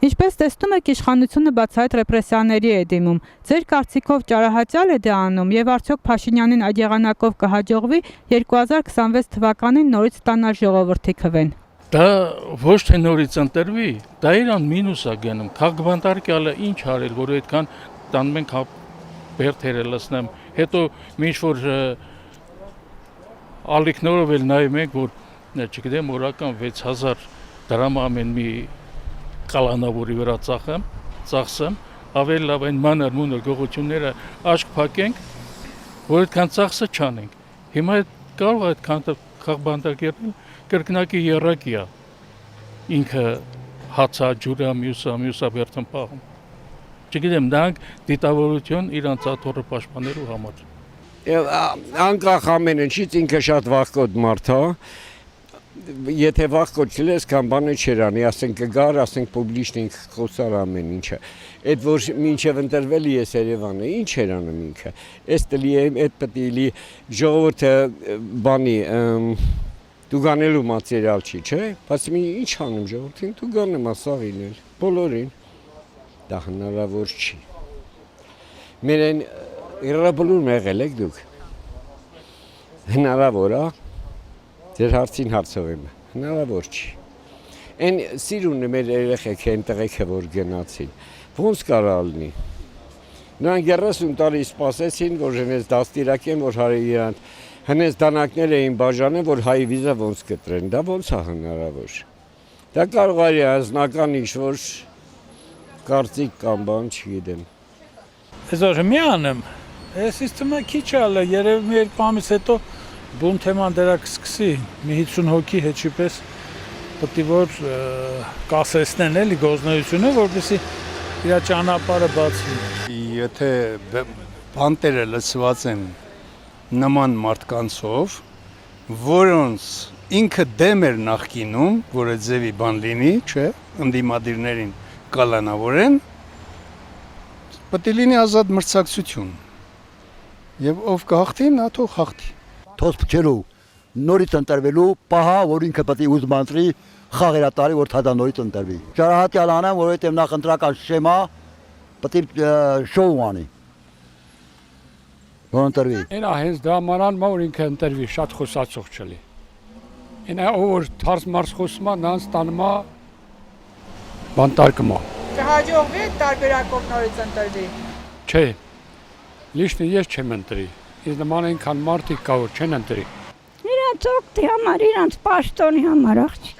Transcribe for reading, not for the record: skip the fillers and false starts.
Ինչպես տեսնում եք, իշխանությունը բացահայտ ռեպրեսիաների է դիմում։ Ձեր կարծիքով ճարահատյալ է դա անում եւ արդյոք Փաշինյանին այդ եղանակով կհաջողվի 2026 թվականին նորից ստանալ ժողովրդի քվեն։ Դա ոչ թե նորից ընտրվի, դա իրան մինուս է գնում։ Քաղբանտարկյալը ինչ արել, որ այդքան տանում ենք բերթերը լցնեմ։ Հետո ինչ որ ալիքներով էլ նայում ենք, որ չգիտեմ, օրական 6000 դրամ ամեն մի կալանավորի վրա ծախսեմ, ավելի լավ այն մանր-մունր գողությունները աչք փակենք, որ այդքան ծախսը չանենք։ Հիմա կարող է այդքան քաղբանտարկյալը կրկնակի երակի է, ինքը հացա, ջուրա, մյուսա բերթն պահում։ Չգիտեմ, նրանք դիտավորություն իրանց աթոռը պաշտպանելու համար։ Անկախ ամեն ինչից ինքը շատ վախկոտ մարդ է, եթե վախկոտ չլես, կան բանը չեր անի, ասենք կգար, ասենք պուբլիշնիկ խոսար ամեն ինչը։ Այդ որ մինչև ընտրվելի ես Երևանը, ինչ էր անում ինքը։ Այս տլի է, այդ պետք է լի ժողովուրդը բանի դուգանելու մատերիալ չի, չէ՞։ Բայց ինչ անում ժողովրդին, դուգանում է սաղին էլ, բոլորին։ Դա հնարավոր չի։ Մերեն իրարաբլուր եղել եք դուք։ Հնարավոր է։ Ձեր հարցին հարցով եմ, հնարավոր չի։ Այն սիրունը մեր երեխեք են տղեկը, որ գնացին, ոնց կարա լինի։ Նրանք 30 տարի սպասեցին, որ հենց դաստիարակեն, որ իրանք հենց դանակներ էին բաժանել, որ հայ վիզա ոնց կտրեն, դա ոնց է հնարավոր։ Դա կարող է ազնական ինչ-որ կարծիք կամ բան չգիտեմ։ Այսօր մի անեմ, ես թվում է քիչ ալը, երևի մի երկու ամիս հետո բուն թեման դրա կսկսի, մի 50 հոգի հետի պես պետք է որ կասեցնեն էլի գործունեությունը, որպեսզի իր ճանապարհը բացվի։ Եթե բանտերը լցված են նման մարդկանցով, որոնց ինքը դեմ էր նախկինում, որ այդ ձևի բան լինի, չէ, ընդդիմադիրներին կալանավորեն, պետք է լինի ազատ մրցակցություն։ Եվ ով կհաղթի, նա թող հաղթի։ Թոս փչելու, նորից ընտրվելու, պահա, որ ինքը պետք է ուզմանտրի խաղերատարի, որ թադա նորից ընտրվի։ Ճարահատյալ անեմ, որովհետև նախ ընտրական շեմա պետք է շոու անի։ Որ ընտրվի։ Ինա հենց դա մանան որ ինքը ընտրվի, շատ խոսացող չլի։ Ինա որ թարս մարս խոսում է, նրանց տանում է բանտարկում է։ Կհաջողվի այդ տարբերակով նորից ընտրվի։ Չէ։ Լիշնի ես չեմ ընտրի։ Ես նման այնքան մարդիկ կա որ չեն ընտրի։ Իրանց օգտի համար, իրանց պաշտոնի համար աղջիկ։